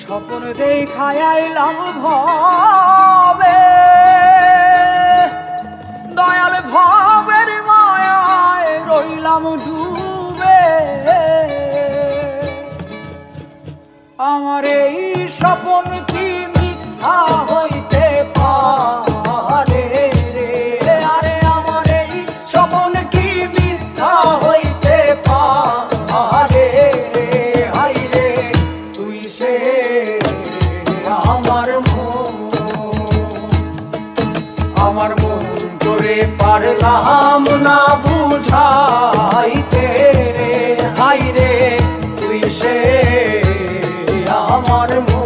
স্বপ্ন দেখায় আইলাম ভবে, দয়াল ভবের মায়ায় রইলাম ডুবে। আমার এই স্বপ্ন কি মিথ্যা হইতে পারে রে? আরে আমার এই স্বপ্ন কি মিথ্যা হইতে পারে রে? হাই রে তুই সে আমার মন করে পারলাম না বুঝাইতে রে। হাই রে তুই সে আমার মন।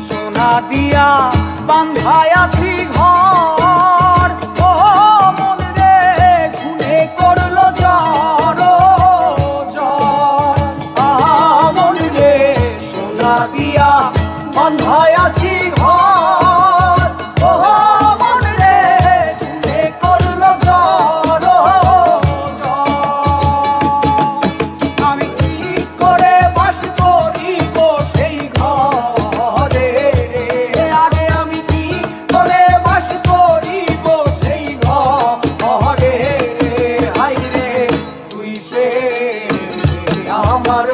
সোনা দিয়া বান্ধায় আছি ঘর, ও মন রে খুনে করলো জ্বর জ্বর। মন রে সোনা দিয়া বান্ধায় আছি ঘর, ও মন রে খুনে করলো জ্বর জ্বর। আমি কি করে বাস করিব সেই ঘরে? আরে আমি কি করে বাস করিব সেই ঘরে? হাই রে তুই সে আমার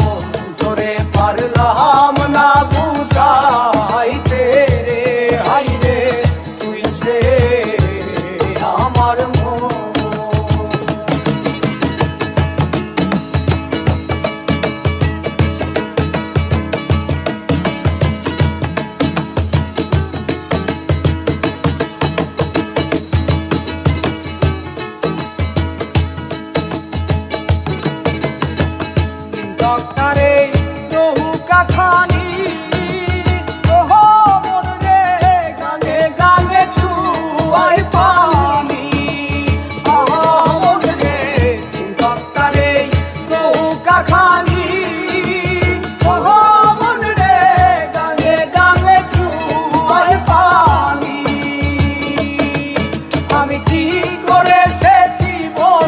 মন ধরে পারলাম না বুঝাইতে রে। হাই রে তুই সে আমার মন। ডক্টরে নৌকা খানি, ওহ মন রে গানে গানে ছুয়াই পানি। মন রে ডক্টরে নৌকা খানি, ওহ মন রে গানে গানে ছুয়াই পানি। আমি কি করে সেছি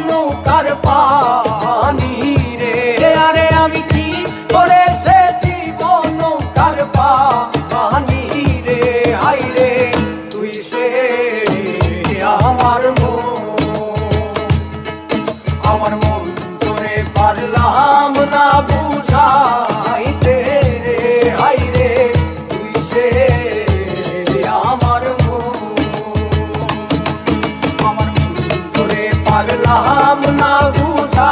নৌকার পানি রে? আরে আমি কি করে সেছি নৌকার পানি রে? হাই রে তুই সে আমার মন তোরে পারলাম না বুঝাইতে রে। হাই রে তুই সে আমার মন তোরে পারলাম না বুঝা